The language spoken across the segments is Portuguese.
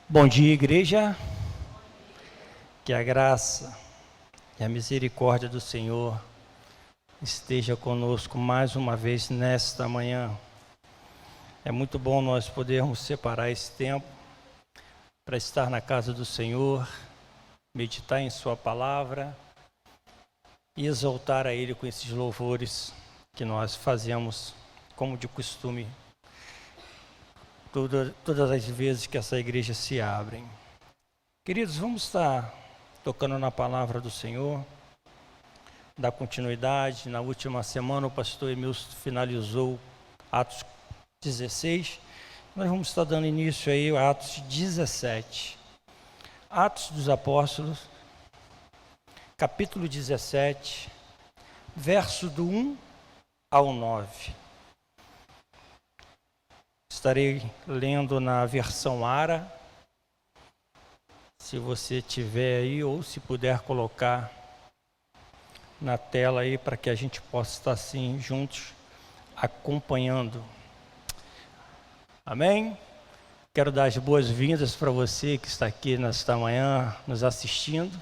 Bom dia, igreja. Que a graça e a misericórdia do Senhor esteja conosco mais uma vez nesta manhã. É muito bom nós podermos separar esse tempo para estar na casa do Senhor, meditar em Sua palavra e exaltar a Ele com esses louvores que nós fazemos como de costume todas as vezes que essa igreja se abre. Queridos, vamos estar tocando na palavra do Senhor, dar continuidade. Na última semana o pastor Emilson finalizou Atos 16, nós vamos estar dando início aí a Atos 17. Atos dos Apóstolos, capítulo 17, verso do 1 ao 9. Estarei lendo na versão ARA, se você tiver aí, ou se puder colocar na tela aí, para que a gente possa estar assim, juntos, acompanhando. Amém? Quero dar as boas-vindas para você que está aqui nesta manhã, nos assistindo.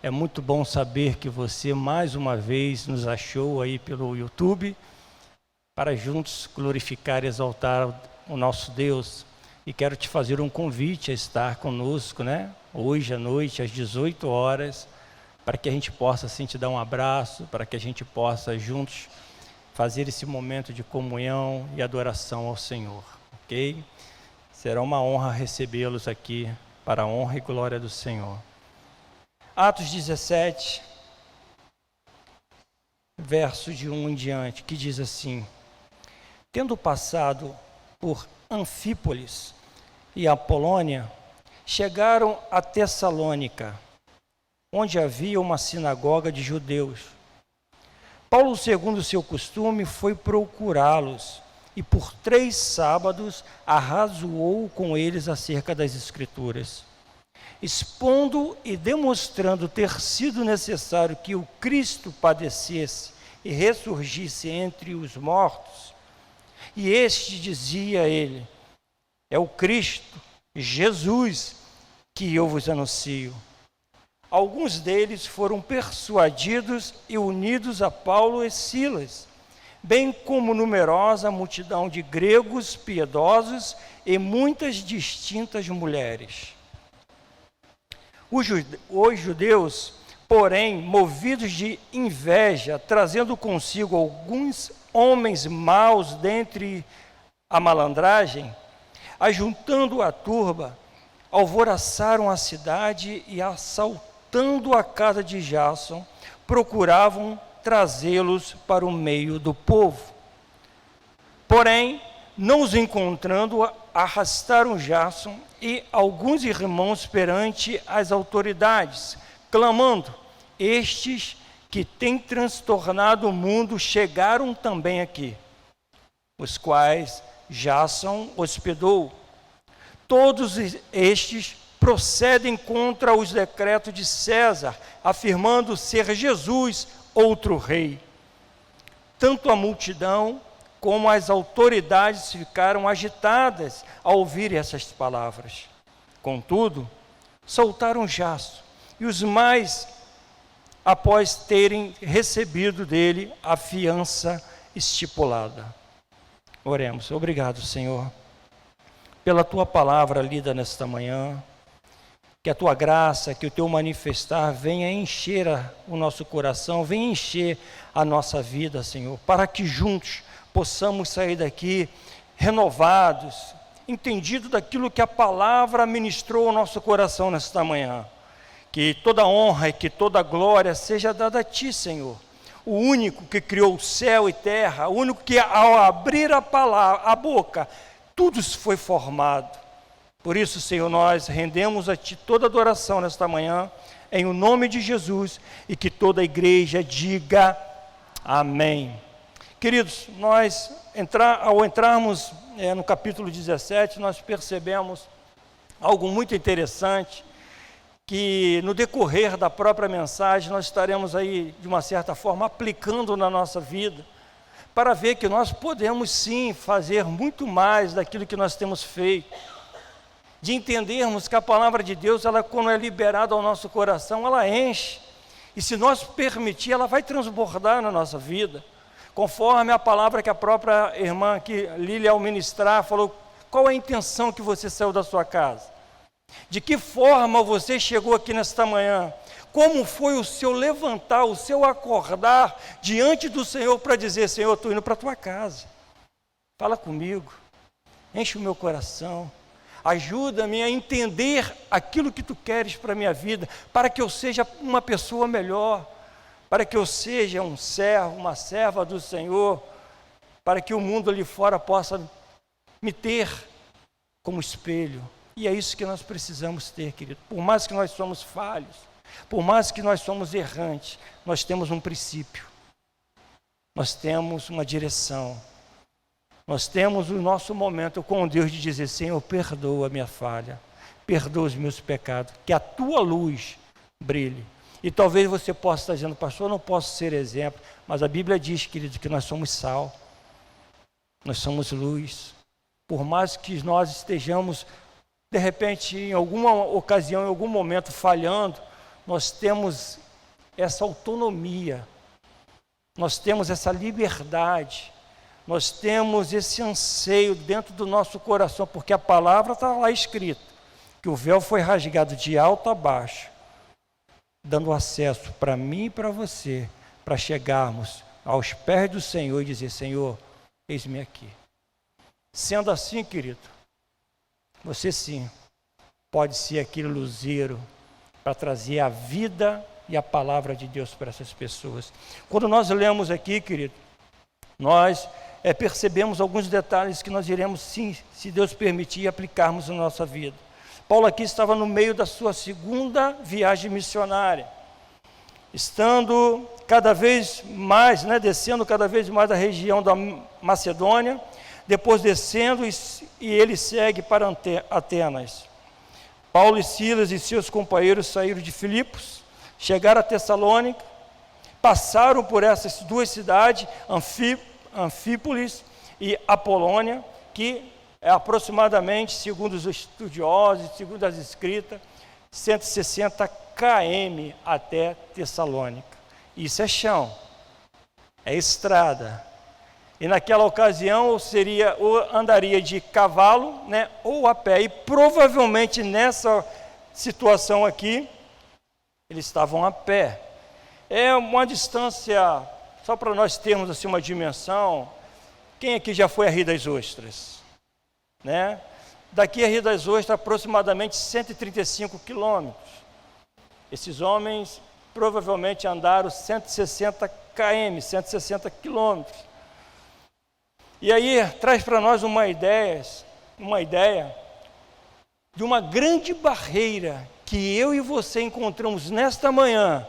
É muito bom saber que você, mais uma vez, nos achou aí pelo YouTube, para juntos glorificar e exaltar o nosso Deus. E quero te fazer um convite a estar conosco, hoje à noite, às 18 horas, para que a gente possa assim te dar um abraço, para que a gente possa juntos fazer esse momento de comunhão e adoração ao Senhor, ok? Será uma honra recebê-los aqui, para a honra e glória do Senhor. Atos 17, verso de 1 em diante, que diz assim: tendo passado por Anfípolis e Apolônia, chegaram a Tessalônica, onde havia uma sinagoga de judeus. Paulo, segundo seu costume, foi procurá-los e por 3 sábados arrazoou com eles acerca das Escrituras, expondo e demonstrando ter sido necessário que o Cristo padecesse e ressurgisse entre os mortos. E este, dizia ele, é o Cristo, Jesus, que eu vos anuncio. Alguns deles foram persuadidos e unidos a Paulo e Silas, bem como numerosa multidão de gregos piedosos e muitas distintas mulheres. Os judeus, porém, movidos de inveja, trazendo consigo alguns homens maus dentre a malandragem, ajuntando a turba, alvoroçaram a cidade e, assaltando a casa de Jason, procuravam trazê-los para o meio do povo. Porém, não os encontrando, arrastaram Jason e alguns irmãos perante as autoridades, clamando: estes que têm transtornado o mundo chegaram também aqui, os quais Jason hospedou. Todos estes procedem contra os decretos de César, afirmando ser Jesus outro rei. Tanto a multidão como as autoridades ficaram agitadas ao ouvir essas palavras. Contudo, soltaram Jason e os mais, após terem recebido dele a fiança estipulada. Oremos. Obrigado, Senhor, pela Tua palavra lida nesta manhã, que a Tua graça, que o Teu manifestar venha encher o nosso coração, venha encher a nossa vida, Senhor, para que juntos possamos sair daqui renovados, entendido daquilo que a palavra ministrou ao nosso coração nesta manhã. Que toda honra e que toda glória seja dada a Ti, Senhor, o único que criou o céu e terra, o único que ao abrir a boca, tudo foi formado. Por isso, Senhor, nós rendemos a Ti toda adoração nesta manhã, em o nome de Jesus, e que toda a igreja diga amém. Queridos, nós ao entrarmos no capítulo 17, nós percebemos algo muito interessante, que no decorrer da própria mensagem nós estaremos aí, de uma certa forma, aplicando na nossa vida, para ver que nós podemos sim fazer muito mais daquilo que nós temos feito. de entendermos que a palavra de Deus, ela, quando é liberada ao nosso coração, ela enche. E se nós permitir, ela vai transbordar na nossa vida. Conforme a palavra que a própria irmã aqui, Lília, ao ministrar, falou, qual a intenção que você saiu da sua casa? De que forma você chegou aqui nesta manhã? Como foi o seu levantar, o seu acordar diante do Senhor para dizer, Senhor, eu estou indo para a tua casa. Fala comigo, enche o meu coração. Ajuda-me a entender aquilo que tu queres para a minha vida, para que eu seja uma pessoa melhor, para que eu seja um servo, uma serva do Senhor, para que o mundo ali fora possa me ter como espelho. E é isso que nós precisamos ter, querido. Por mais que nós somos falhos, por mais que nós somos errantes, nós temos um princípio, nós temos uma direção. Nós temos o nosso momento com Deus de dizer, Senhor, perdoa a minha falha, perdoa os meus pecados, que a tua luz brilhe. E talvez você possa estar dizendo, pastor, eu não posso ser exemplo, mas a Bíblia diz, querido, que nós somos sal, nós somos luz. Por mais que nós estejamos, de repente, em alguma ocasião, em algum momento falhando, nós temos essa autonomia, nós temos essa liberdade, nós temos esse anseio dentro do nosso coração, porque a palavra está lá escrita, que o véu foi rasgado de alto a baixo, dando acesso para mim e para você, para chegarmos aos pés do Senhor e dizer, Senhor, eis-me aqui. Sendo assim, querido, você sim, pode ser aquele luzeiro para trazer a vida e a palavra de Deus para essas pessoas. Quando nós lemos aqui, querido, nós percebemos alguns detalhes que nós iremos, sim, se Deus permitir, aplicarmos na nossa vida. Paulo aqui estava no meio da sua segunda viagem missionária, estando cada vez mais, descendo cada vez mais a região da Macedônia, depois descendo e ele segue para Atenas. Paulo e Silas e seus companheiros saíram de Filipos, chegaram a Tessalônica, passaram por essas duas cidades, Anfípolis e Apolônia, que é aproximadamente, segundo os estudiosos, segundo as escritas, 160 km até Tessalônica. Isso é chão, é estrada. E naquela ocasião ou andaria de cavalo, ou a pé. E provavelmente nessa situação aqui, eles estavam a pé. É uma distância, só para nós termos assim uma dimensão, quem aqui já foi a Rio das Ostras? Daqui a Rio das Ostras, aproximadamente 135 quilômetros. Esses homens provavelmente andaram 160 km, 160 quilômetros. E aí traz para nós uma ideia de uma grande barreira que eu e você encontramos nesta manhã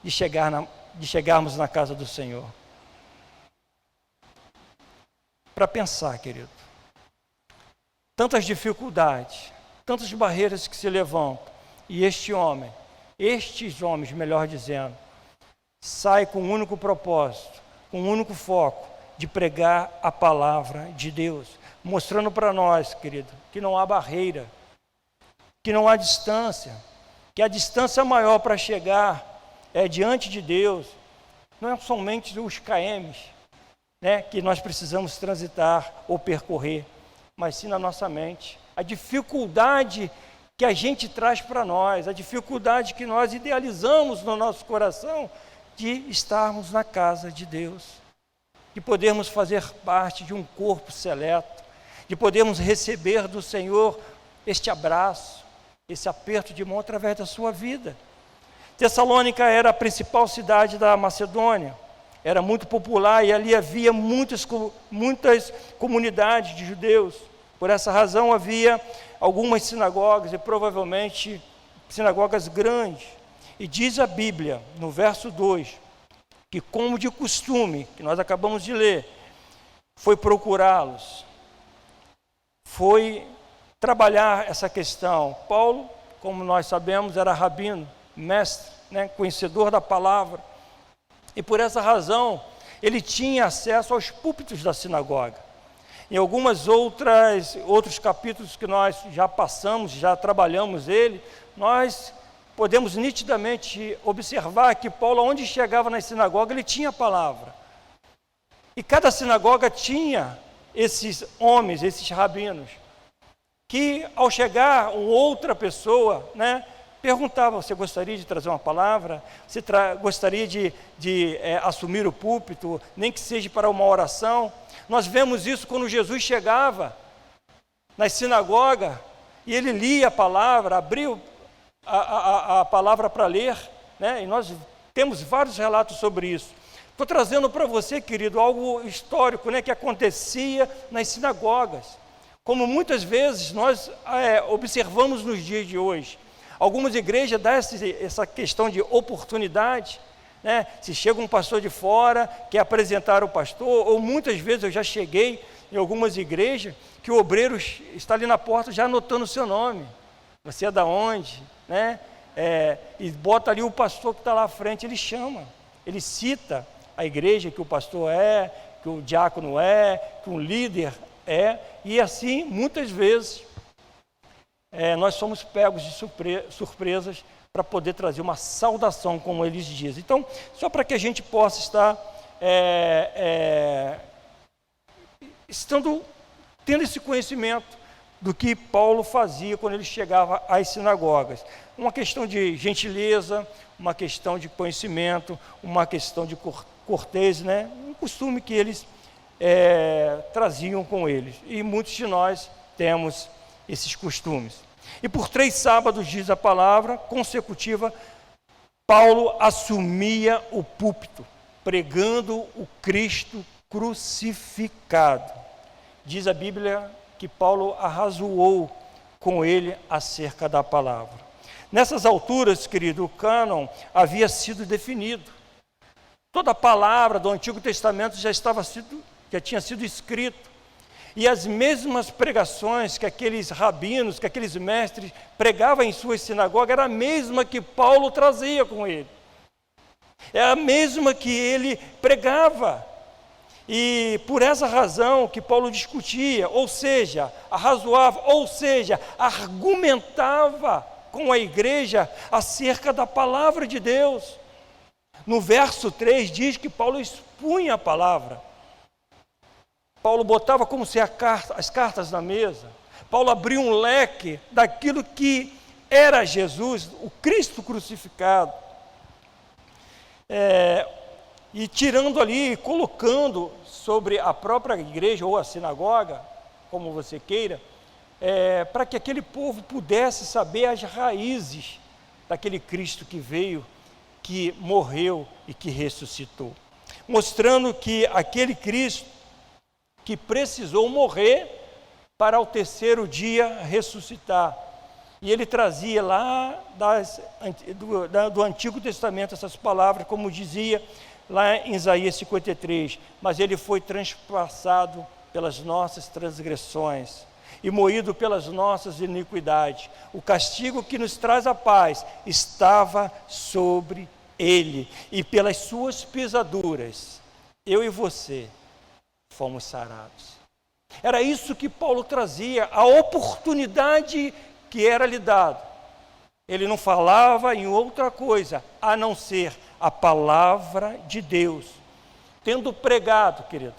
de chegarmos na casa do Senhor. Para pensar, querido, tantas dificuldades, tantas barreiras que se levantam, e estes homens, melhor dizendo, saem com um único propósito, com um único foco, de pregar a palavra de Deus, mostrando para nós, querido, que não há barreira, que não há distância, que a distância maior para chegar diante de Deus, não é somente os km, que nós precisamos transitar ou percorrer, mas sim na nossa mente. A dificuldade que a gente traz para nós, a dificuldade que nós idealizamos no nosso coração de estarmos na casa de Deus, de podermos fazer parte de um corpo seleto, de podermos receber do Senhor este abraço, esse aperto de mão através da sua vida. Tessalônica era a principal cidade da Macedônia, era muito popular e ali havia muitas comunidades de judeus. Por essa razão havia algumas sinagogas e provavelmente sinagogas grandes. E diz a Bíblia, no verso 2, que como de costume, que nós acabamos de ler, foi procurá-los, foi trabalhar essa questão. Paulo, como nós sabemos, era rabino, mestre, conhecedor da palavra, e por essa razão ele tinha acesso aos púlpitos da sinagoga. Em outros capítulos que nós já passamos, já trabalhamos ele, nós podemos nitidamente observar que Paulo, onde chegava na sinagoga, ele tinha a palavra. E cada sinagoga tinha esses homens, esses rabinos, que ao chegar outra pessoa, perguntava: você gostaria de trazer uma palavra? Você gostaria de assumir o púlpito, nem que seja para uma oração? Nós vemos isso quando Jesus chegava na sinagoga e ele lia a palavra, abriu a palavra para ler, e nós temos vários relatos sobre isso. Estou trazendo para você, querido, algo histórico, que acontecia nas sinagogas, como muitas vezes nós observamos nos dias de hoje. Algumas igrejas dão essa questão de oportunidade, se chega um pastor de fora, quer apresentar o pastor, ou muitas vezes eu já cheguei em algumas igrejas, que o obreiro está ali na porta já anotando o seu nome. Você é da onde? E bota ali o pastor que está lá à frente, ele chama, ele cita a igreja que o pastor é, que o diácono é, que o líder é, e assim, muitas vezes, nós somos pegos de surpresas para poder trazer uma saudação, como eles dizem. Então, só para que a gente possa estar tendo esse conhecimento do que Paulo fazia quando ele chegava às sinagogas. Uma questão de gentileza, uma questão de conhecimento, uma questão de cortês, um costume que eles traziam com eles. E muitos de nós temos esses costumes. E por 3 sábados, diz a palavra, consecutiva, Paulo assumia o púlpito, pregando o Cristo crucificado. Diz a Bíblia que Paulo arrazoou com ele acerca da palavra. Nessas alturas, querido, o cânon havia sido definido. Toda a palavra do Antigo Testamento já tinha sido escrito. E as mesmas pregações que aqueles rabinos, que aqueles mestres pregavam em suas sinagogas, era a mesma que Paulo trazia com ele. É a mesma que ele pregava. E por essa razão que Paulo discutia, ou seja, arrazoava, ou seja, argumentava com a igreja acerca da palavra de Deus. No verso 3 diz que Paulo expunha a palavra. Paulo botava como se as cartas na mesa. Paulo abria um leque daquilo que era Jesus, o Cristo crucificado. E tirando ali, colocando sobre a própria igreja ou a sinagoga, como você queira, para que aquele povo pudesse saber as raízes daquele Cristo que veio, que morreu e que ressuscitou. Mostrando que aquele Cristo que precisou morrer para ao terceiro dia ressuscitar. E ele trazia lá do Antigo Testamento essas palavras, como dizia lá em Isaías 53, mas ele foi transpassado pelas nossas transgressões e moído pelas nossas iniquidades. O castigo que nos traz a paz estava sobre ele, e pelas suas pisaduras, eu e você fomos sarados. Era isso que Paulo trazia, a oportunidade que era lhe dada. Ele não falava em outra coisa, a não ser a palavra de Deus. Tendo pregado, querido,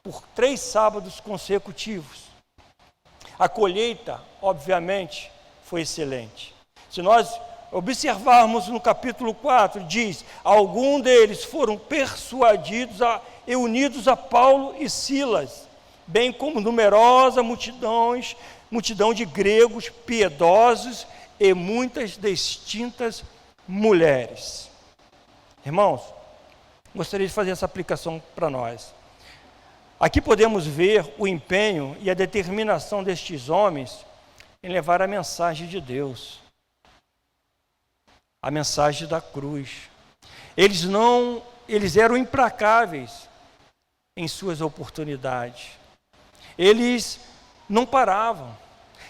por 3 sábados consecutivos. A colheita, obviamente, foi excelente. Se nós observarmos no capítulo 4, diz: alguns deles foram persuadidos e unidos a Paulo e Silas, bem como numerosa multidão de gregos piedosos e muitas distintas mulheres. Irmãos, gostaria de fazer essa aplicação para nós. Aqui podemos ver o empenho e a determinação destes homens em levar a mensagem de Deus, a mensagem da cruz. Eles eram implacáveis em suas oportunidades. Eles não paravam,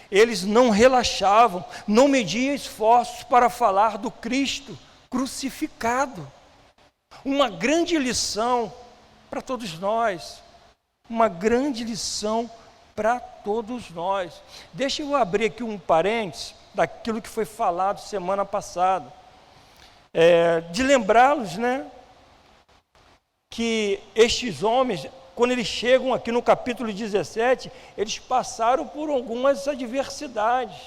eles não relaxavam, não mediam esforços para falar do Cristo crucificado. Uma grande lição para todos nós. uma grande lição para todos nós. Deixa eu abrir aqui um parênteses daquilo que foi falado semana passada, de lembrá-los, né, que estes homens, quando eles chegam aqui no capítulo 17, eles passaram por algumas adversidades.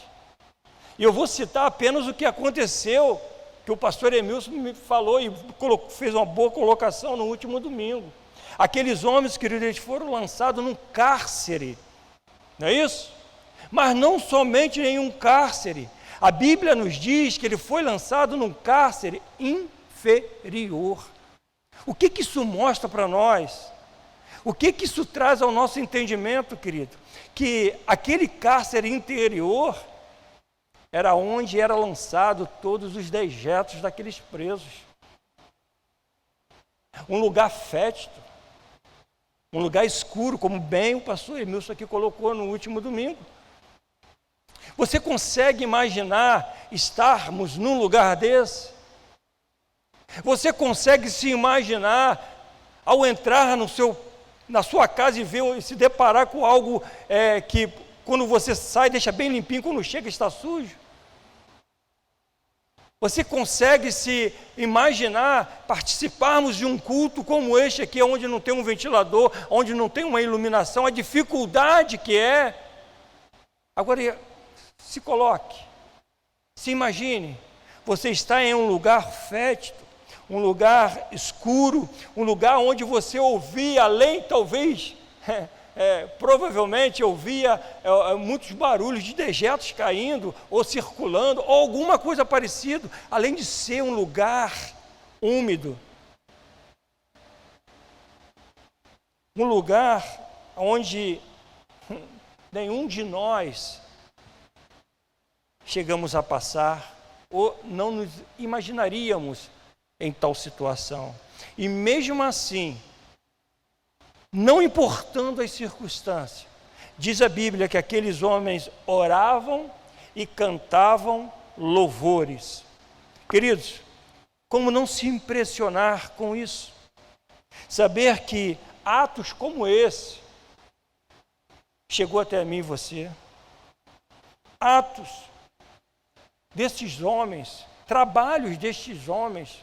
E eu vou citar apenas o que aconteceu, que o pastor Emilson me falou e fez uma boa colocação no último domingo. Aqueles homens, queridos, eles foram lançados num cárcere, não é isso? Mas não somente em um cárcere. A Bíblia nos diz que ele foi lançado num cárcere inferior. O que isso mostra para nós? O que isso traz ao nosso entendimento, querido? Que aquele cárcere interior era onde era lançado todos os dejetos daqueles presos. Um lugar fétido, um lugar escuro, como bem o pastor Emilson aqui colocou no último domingo. Você consegue imaginar estarmos num lugar desse? Você consegue se imaginar ao entrar na sua casa e se deparar com algo que quando você sai deixa bem limpinho, quando chega está sujo? Você consegue se imaginar participarmos de um culto como este aqui, onde não tem um ventilador, onde não tem uma iluminação, a dificuldade que é? Agora, se coloque, se imagine, você está em um lugar fétido, um lugar escuro, um lugar onde você ouvia, além talvez, provavelmente ouvia muitos barulhos de dejetos caindo, ou circulando, ou alguma coisa parecida, além de ser um lugar úmido. Um lugar onde nenhum de nós chegamos a passar, ou não nos imaginaríamos em tal situação. E mesmo assim, não importando as circunstâncias, diz a Bíblia que aqueles homens oravam e cantavam louvores. Queridos, como não se impressionar com isso? Saber que atos como esse chegou até mim e você. Atos destes homens, trabalhos destes homens,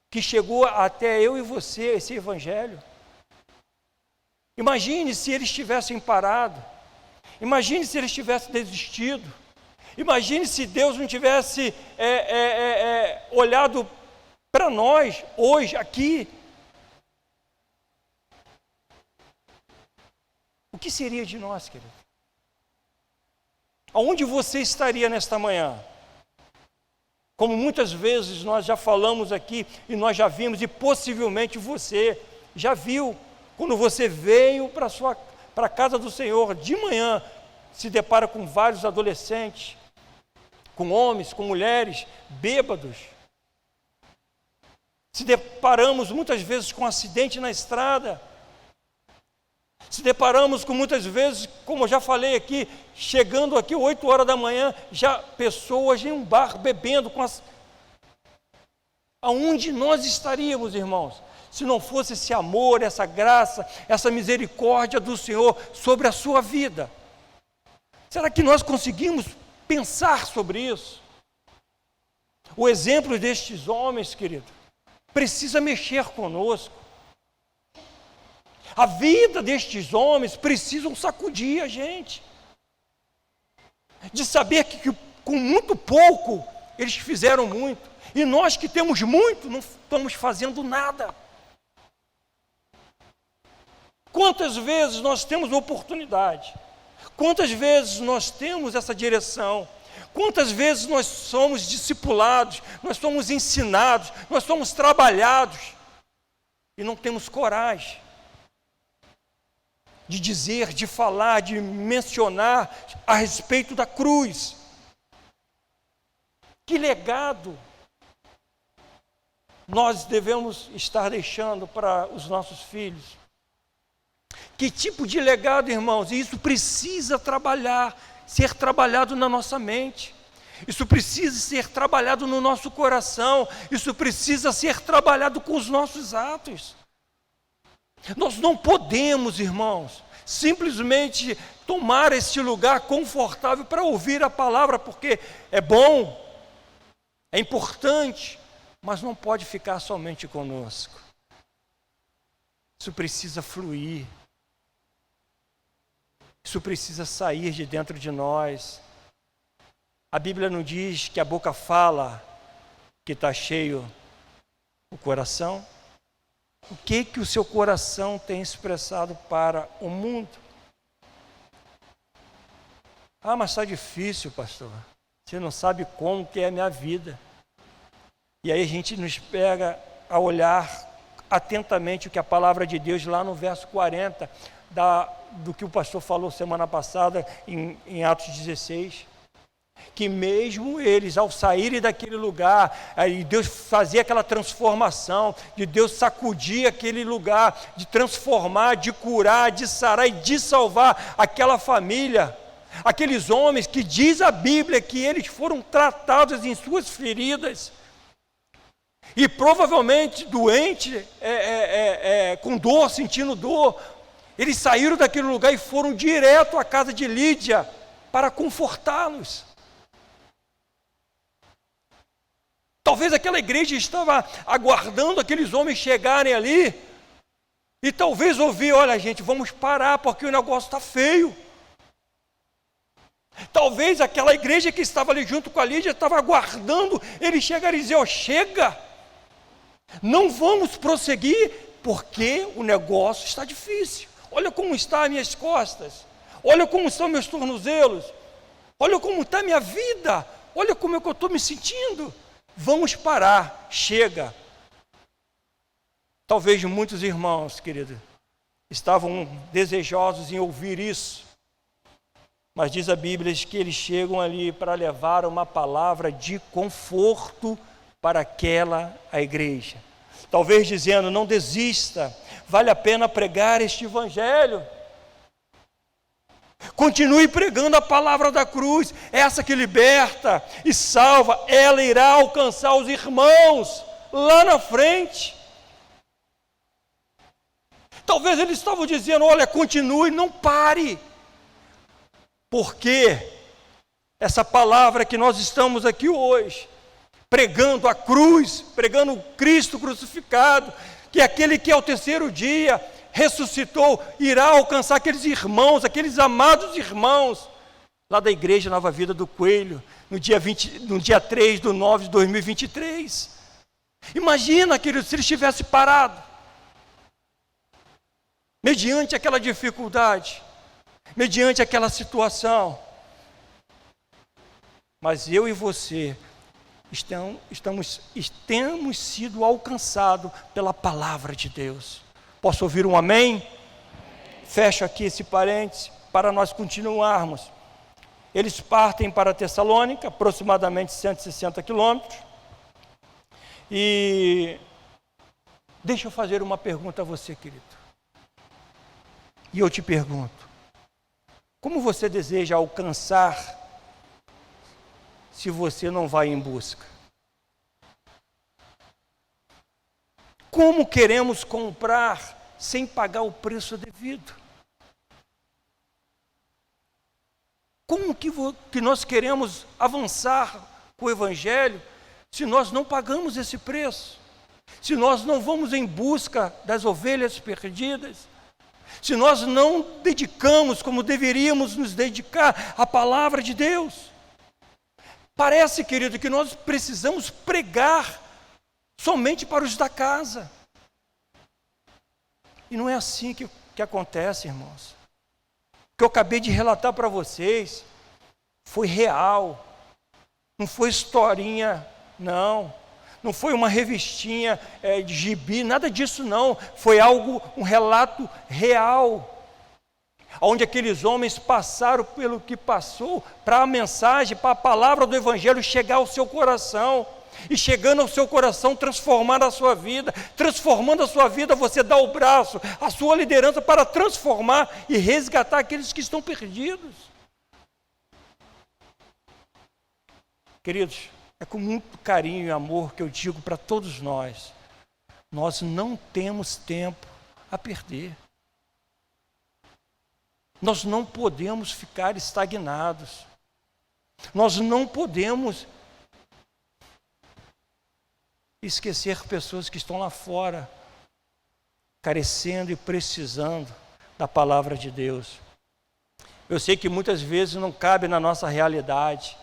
que chegou até eu e você, esse evangelho. Imagine se eles tivessem parado, imagine se eles tivessem desistido, imagine se Deus não tivesse olhado para nós hoje, aqui. O que seria de nós, querido? Aonde você estaria nesta manhã? Como muitas vezes nós já falamos aqui e nós já vimos, e possivelmente você já viu, quando você veio para a casa do Senhor de manhã, se depara com vários adolescentes, com homens, com mulheres, bêbados. Se deparamos muitas vezes com um acidente na estrada. Se deparamos com muitas vezes, como eu já falei aqui, chegando aqui 8 horas da manhã, já pessoas em um bar bebendo Aonde nós estaríamos, irmãos, se não fosse esse amor, essa graça, essa misericórdia do Senhor sobre a sua vida? Será que nós conseguimos pensar sobre isso? O exemplo destes homens, querido, precisa mexer conosco. A vida destes homens precisam sacudir a gente. De saber que com muito pouco eles fizeram muito. E nós que temos muito, não estamos fazendo nada. Quantas vezes nós temos oportunidade? Quantas vezes nós temos essa direção? Quantas vezes nós somos discipulados, nós somos ensinados, nós somos trabalhados e não temos coragem de dizer, de falar, de mencionar a respeito da cruz? Que legado nós devemos estar deixando para os nossos filhos? Que tipo de legado, irmãos? E isso precisa ser trabalhado na nossa mente. Isso precisa ser trabalhado no nosso coração. Isso precisa ser trabalhado com os nossos atos. Nós não podemos, irmãos, simplesmente tomar este lugar confortável para ouvir a palavra, porque é bom, é importante, mas não pode ficar somente conosco. Isso precisa fluir. Isso precisa sair de dentro de nós. A Bíblia não diz que a boca fala que está cheio o coração. O que o seu coração tem expressado para o mundo? Ah, mas está difícil, pastor. Você não sabe como que é a minha vida. E aí a gente nos pega a olhar atentamente o que a palavra de Deus, lá no verso 40, do que o pastor falou semana passada, em Atos 16, que mesmo eles, ao saírem daquele lugar, aí Deus fazia aquela transformação, de Deus sacudir aquele lugar, de transformar, de curar, de sarar e de salvar aquela família, aqueles homens que diz a Bíblia que eles foram tratados em suas feridas, e provavelmente doente, com dor, sentindo dor, eles saíram daquele lugar e foram direto à casa de Lídia para confortá-los. Talvez aquela igreja estava aguardando aqueles homens chegarem ali, e talvez ouvir: olha gente, vamos parar porque o negócio está feio. Talvez aquela igreja que estava ali junto com a Lídia estava aguardando eles chegarem e dizer: chega, não vamos prosseguir porque o negócio está difícil. Olha como estão as minhas costas, olha como estão meus tornozelos, olha como está a minha vida, olha como é que eu estou me sentindo. Vamos parar, chega. Talvez muitos irmãos, querido, estavam desejosos em ouvir isso, mas diz a Bíblia que eles chegam ali para levar uma palavra de conforto para a igreja. Talvez dizendo: não desista, vale a pena pregar este evangelho. Continue pregando a palavra da cruz, essa que liberta e salva, ela irá alcançar os irmãos lá na frente. Talvez eles estavam dizendo: olha, continue, não pare, porque essa palavra que nós estamos aqui hoje, pregando a cruz, pregando o Cristo crucificado, que é aquele que ao terceiro dia ressuscitou, irá alcançar aqueles irmãos, aqueles amados irmãos, lá da Igreja Nova Vida do Coelho, no dia 3/9 de 2023. Imagina, querido, se eles tivessem parado, mediante aquela dificuldade, mediante aquela situação. Mas eu e você temos sido alcançados pela palavra de Deus. Posso ouvir um amém? Fecho aqui esse parênteses para nós continuarmos. Eles partem para Tessalônica, aproximadamente 160 quilômetros. E deixa eu fazer uma pergunta a você, querido. E eu te pergunto: como você deseja alcançar se você não vai em busca? Como queremos comprar sem pagar o preço devido? Como que nós queremos avançar com o Evangelho se nós não pagamos esse preço? Se nós não vamos em busca das ovelhas perdidas? Se nós não dedicamos como deveríamos nos dedicar à palavra de Deus? Parece, querido, que nós precisamos pregar somente para os da casa. E não é assim que acontece, irmãos. O que eu acabei de relatar para vocês foi real. Não foi historinha, não. Não foi uma revistinha de gibi, nada disso não. Foi um relato real, onde aqueles homens passaram pelo que passou, para a mensagem, para a palavra do Evangelho chegar ao seu coração, e chegando ao seu coração, transformar a sua vida. Transformando a sua vida, você dá o braço, a sua liderança para transformar e resgatar aqueles que estão perdidos. Queridos, é com muito carinho e amor que eu digo para todos nós: nós não temos tempo a perder. Nós não podemos ficar estagnados. Nós não podemos esquecer pessoas que estão lá fora, carecendo e precisando da palavra de Deus. Eu sei que muitas vezes não cabe na nossa realidade,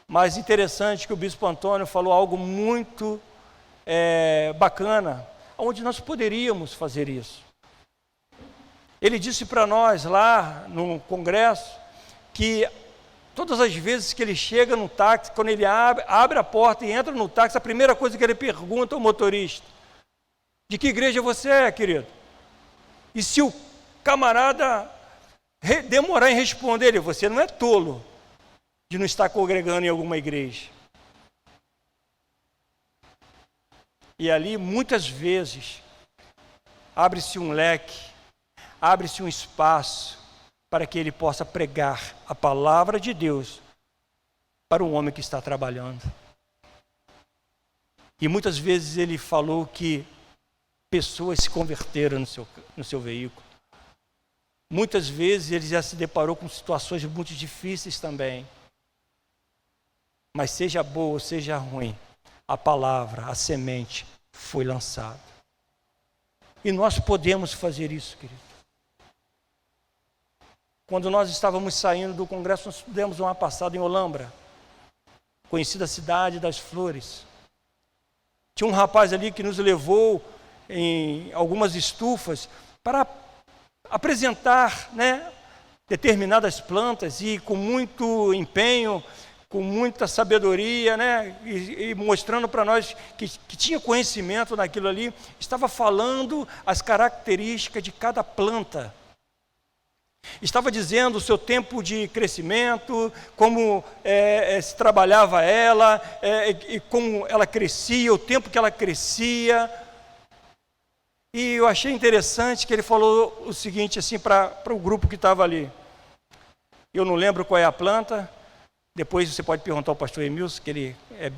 mas interessante que o Bispo Antônio falou algo muito bacana, onde nós poderíamos fazer isso. Ele disse para nós lá no congresso que todas as vezes que ele chega no táxi, quando ele abre a porta e entra no táxi, a primeira coisa que ele pergunta ao motorista: de que igreja você é, querido? E se o camarada demorar em responder, você não é tolo de não estar congregando em alguma igreja. E ali, muitas vezes, abre-se um leque, abre-se um espaço para que ele possa pregar a palavra de Deus para um homem que está trabalhando. E muitas vezes ele falou que pessoas se converteram no seu veículo. Muitas vezes ele já se deparou com situações muito difíceis também. Mas seja boa ou seja ruim, a palavra, a semente foi lançada. E nós podemos fazer isso, querido. Quando nós estávamos saindo do congresso, nós demos uma passada em Olambra, conhecida cidade das flores. Tinha um rapaz ali que nos levou em algumas estufas para apresentar, determinadas plantas, e com muito empenho, com muita sabedoria, e mostrando para nós que tinha conhecimento naquilo ali, estava falando as características de cada planta. Estava dizendo o seu tempo de crescimento, como se trabalhava ela, e como ela crescia, o tempo que ela crescia. E eu achei interessante que ele falou o seguinte assim para o grupo que estava ali. Eu não lembro qual é a planta, depois você pode perguntar ao pastor Emilson, que ele é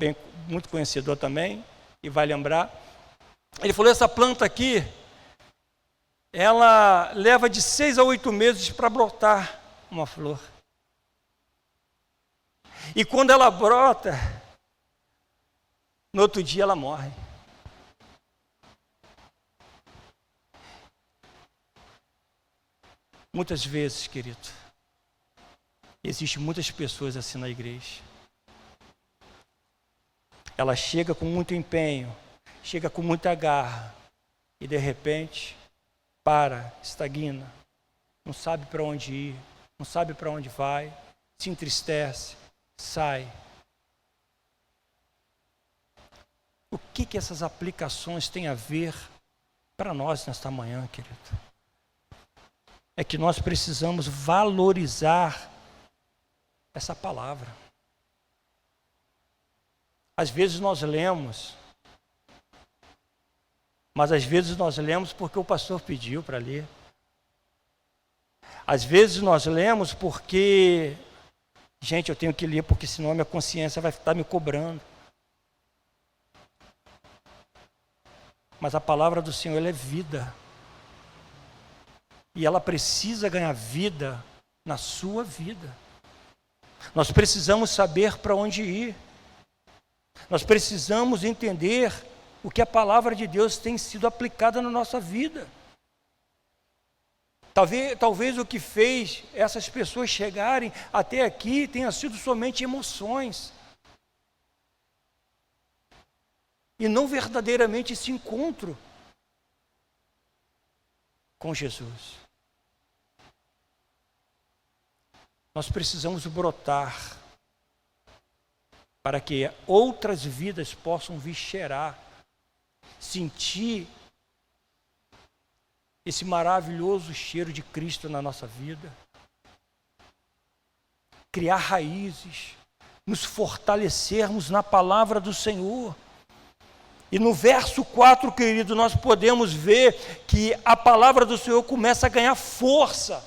muito conhecedor também, e vai lembrar. Ele falou: essa planta aqui, ela leva de 6 a 8 meses para brotar uma flor. E quando ela brota, no outro dia ela morre. Muitas vezes, querido, existem muitas pessoas assim na igreja. Ela chega com muito empenho, chega com muita garra, e de repente estagna, não sabe para onde ir, não sabe para onde vai, se entristece, sai. O que essas aplicações têm a ver para nós nesta manhã, querido? É que nós precisamos valorizar essa palavra. Às vezes nós lemos, mas às vezes nós lemos porque o pastor pediu para ler. Às vezes nós lemos porque, eu tenho que ler porque senão a minha consciência vai estar me cobrando. Mas a palavra do Senhor, ela é vida. E ela precisa ganhar vida na sua vida. Nós precisamos saber para onde ir. Nós precisamos entender o que a palavra de Deus tem sido aplicada na nossa vida. Talvez o que fez essas pessoas chegarem até aqui tenha sido somente emoções. E não verdadeiramente esse encontro com Jesus. Nós precisamos brotar para que outras vidas possam vir cheirar, sentir esse maravilhoso cheiro de Cristo na nossa vida, criar raízes, nos fortalecermos na palavra do Senhor. E no verso 4, querido, nós podemos ver que a palavra do Senhor começa a ganhar força.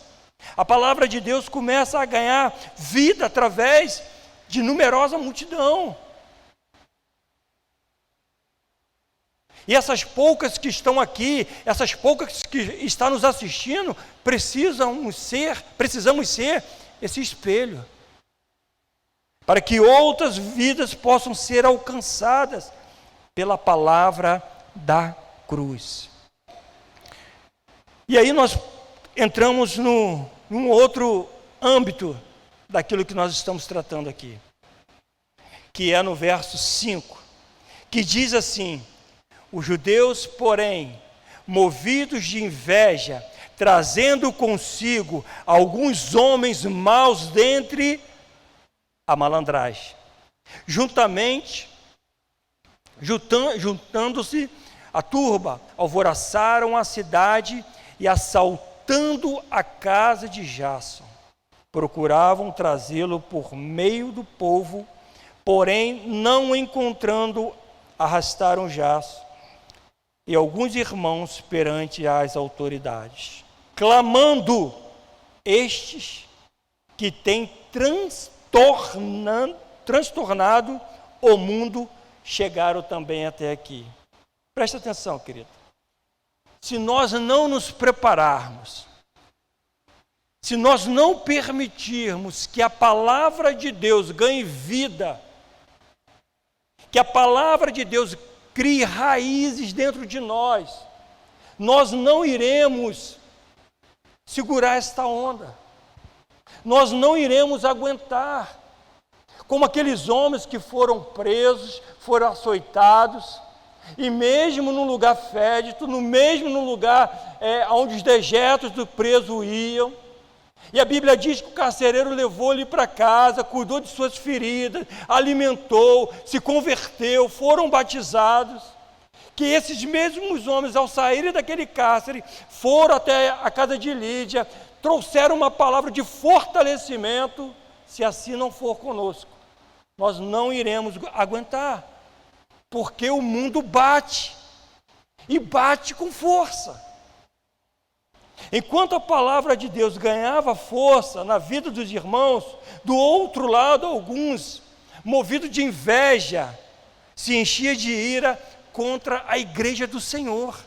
A palavra de Deus começa a ganhar vida através de numerosa multidão. E essas poucas que estão aqui, essas poucas que estão nos assistindo, precisamos ser esse espelho, para que outras vidas possam ser alcançadas pela palavra da cruz. E aí nós entramos num outro âmbito daquilo que nós estamos tratando aqui, que é no verso 5, que diz assim: os judeus, porém, movidos de inveja, trazendo consigo alguns homens maus dentre a malandragem, juntando-se a turba, alvoroçaram a cidade e, assaltando a casa de Jason, procuravam trazê-lo por meio do povo, porém, não encontrando, arrastaram Jason e alguns irmãos perante as autoridades, clamando: estes que têm transtornado o mundo chegaram também até aqui. Presta atenção, querido. Se nós não nos prepararmos, se nós não permitirmos que a palavra de Deus ganhe vida, que a palavra de Deus crie raízes dentro de nós, nós não iremos segurar esta onda, nós não iremos aguentar, como aqueles homens que foram presos, foram açoitados, e mesmo num lugar fédito, mesmo no lugar onde os dejetos do preso iam, e a Bíblia diz que o carcereiro levou ele para casa, cuidou de suas feridas, alimentou, se converteu, foram batizados, que esses mesmos homens, ao saírem daquele cárcere, foram até a casa de Lídia, trouxeram uma palavra de fortalecimento. Se assim não for conosco, nós não iremos aguentar, porque o mundo bate, e bate com força. Enquanto a palavra de Deus ganhava força na vida dos irmãos, do outro lado, alguns, movidos de inveja, se enchiam de ira contra a igreja do Senhor.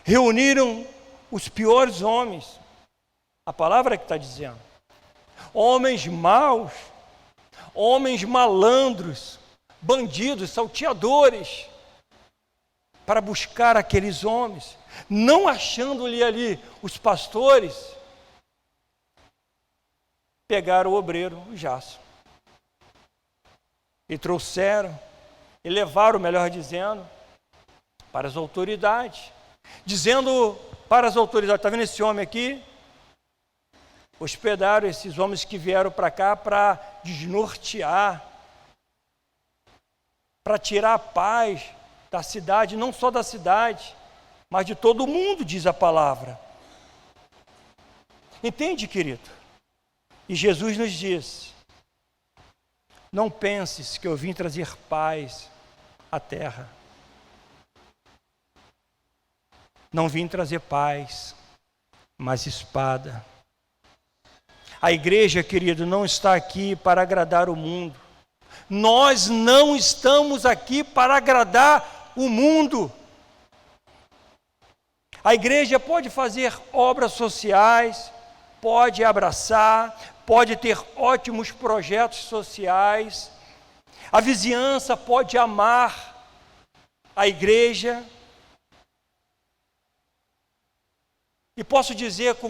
Reuniram os piores homens, a palavra que está dizendo, homens maus, homens malandros, bandidos, salteadores, para buscar aqueles homens. Não achando-lhe ali os pastores, pegaram o obreiro, o Jason, e trouxeram, e levaram, melhor dizendo, para as autoridades, dizendo para as autoridades: está vendo esse homem aqui? Hospedaram esses homens que vieram para cá para desnortear, para tirar a paz da cidade, não só da cidade, mas de todo mundo, diz a palavra. Entende, querido? E Jesus nos diz: não penses que eu vim trazer paz à terra. Não vim trazer paz, mas espada. A igreja, querido, não está aqui para agradar o mundo. Nós não estamos aqui para agradar o mundo. A igreja pode fazer obras sociais, pode abraçar, pode ter ótimos projetos sociais. A vizinhança pode amar a igreja. E posso dizer com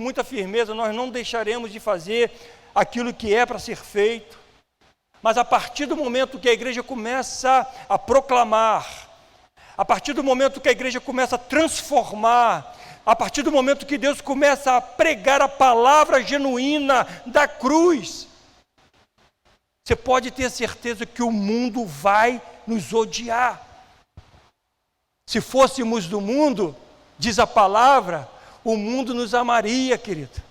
muita firmeza, nós não deixaremos de fazer aquilo que é para ser feito. Mas a partir do momento que a igreja começa a proclamar, a partir do momento que a igreja começa a transformar, a partir do momento que Deus começa a pregar a palavra genuína da cruz, você pode ter certeza que o mundo vai nos odiar. Se fôssemos do mundo, diz a palavra, o mundo nos amaria, querido.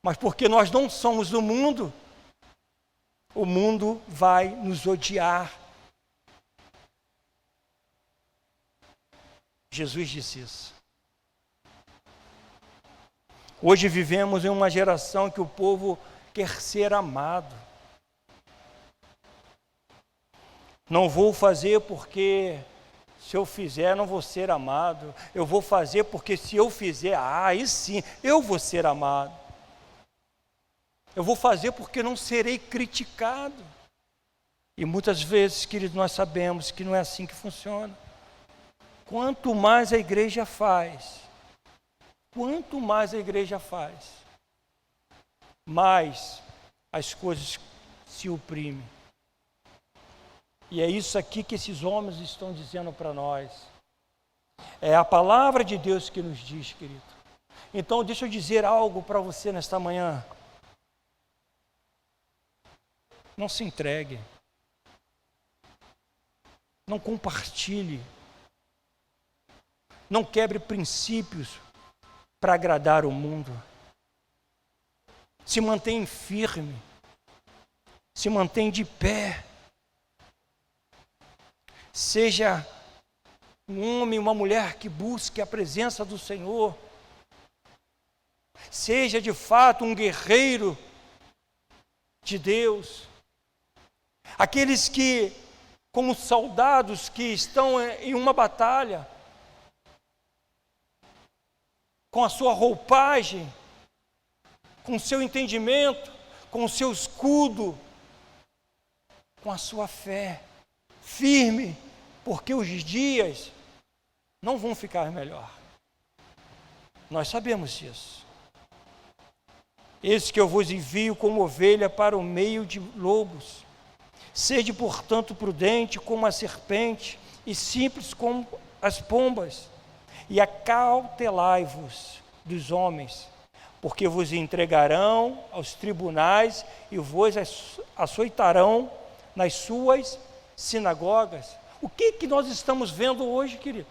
Mas porque nós não somos do mundo, o mundo vai nos odiar. Jesus disse isso. Hoje vivemos em uma geração que o povo quer ser amado. Não vou fazer porque se eu fizer não vou ser amado. Eu vou fazer porque se eu fizer, aí sim, eu vou ser amado. Eu vou fazer porque não serei criticado. E muitas vezes, querido, nós sabemos que não é assim que funciona. Quanto mais a igreja faz, mais as coisas se oprimem. E é isso aqui que esses homens estão dizendo para nós. É a palavra de Deus que nos diz, querido. Então, deixa eu dizer algo para você nesta manhã. Não se entregue. Não compartilhe. Não quebre princípios para agradar o mundo. Se mantenha firme. Se mantenha de pé. Seja um homem, uma mulher que busque a presença do Senhor. Seja de fato um guerreiro de Deus. Aqueles que, como soldados que estão em uma batalha, com a sua roupagem, com o seu entendimento, com o seu escudo, com a sua fé, firme, porque os dias não vão ficar melhor. Nós sabemos disso. Eis que eu vos envio como ovelha para o meio de lobos. Sede, portanto, prudente como a serpente e simples como as pombas. E acautelai-vos dos homens, porque vos entregarão aos tribunais e vos açoitarão nas suas sinagogas. O que nós estamos vendo hoje, querido?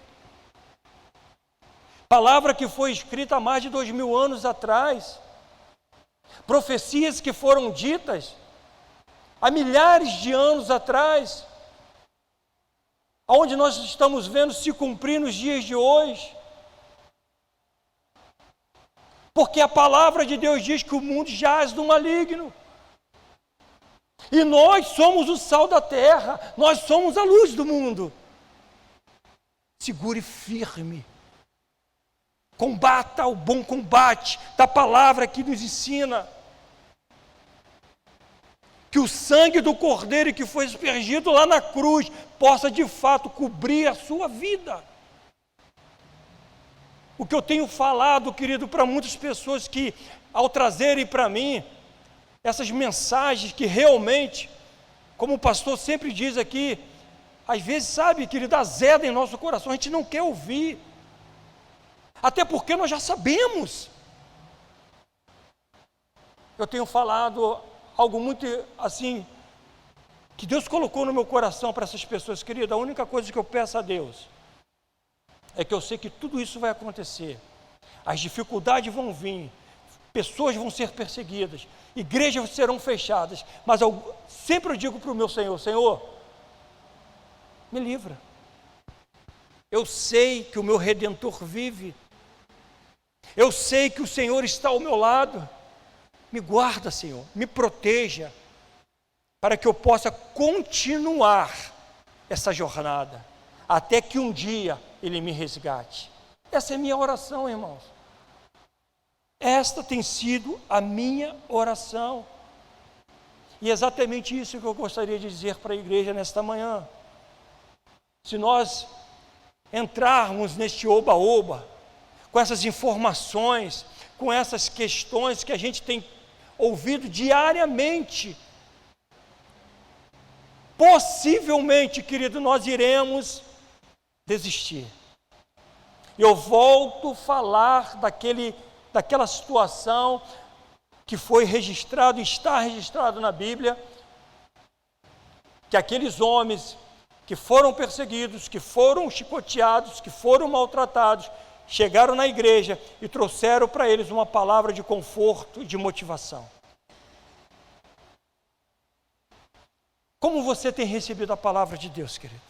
Palavra que foi escrita há mais de 2000 anos atrás. Profecias que foram ditas há milhares de anos atrás, onde nós estamos vendo se cumprir nos dias de hoje. Porque a palavra de Deus diz que o mundo jaz do maligno. E nós somos o sal da terra, nós somos a luz do mundo. Segure firme. Combata o bom combate da palavra que nos ensina. Que o sangue do Cordeiro que foi aspergido lá na cruz possa de fato cobrir a sua vida. O que eu tenho falado, querido, para muitas pessoas que, ao trazerem para mim essas mensagens que realmente, como o pastor sempre diz aqui, às vezes, sabe, querido, azeda em nosso coração, a gente não quer ouvir. Até porque nós já sabemos. Eu tenho falado algo muito assim, que Deus colocou no meu coração para essas pessoas, querido. A única coisa que eu peço a Deus é que eu sei que tudo isso vai acontecer. As dificuldades vão vir, pessoas vão ser perseguidas, igrejas serão fechadas, mas sempre eu digo para o meu Senhor, Senhor, me livra. Eu sei que o meu Redentor vive. Eu sei que o Senhor está ao meu lado. Me guarda, Senhor, me proteja, para que eu possa continuar essa jornada, até que um dia Ele me resgate. Essa é a minha oração, irmãos. Esta tem sido a minha oração. E é exatamente isso que eu gostaria de dizer para a igreja nesta manhã. Se nós entrarmos neste oba-oba, com essas informações, com essas questões que a gente tem ouvido diariamente, possivelmente, querido, nós iremos desistir. Eu volto a falar daquela situação que foi registrado, está registrado na Bíblia, que aqueles homens que foram perseguidos, que foram chicoteados, que foram maltratados, chegaram na igreja e trouxeram para eles uma palavra de conforto e de motivação. Como você tem recebido a palavra de Deus, querido?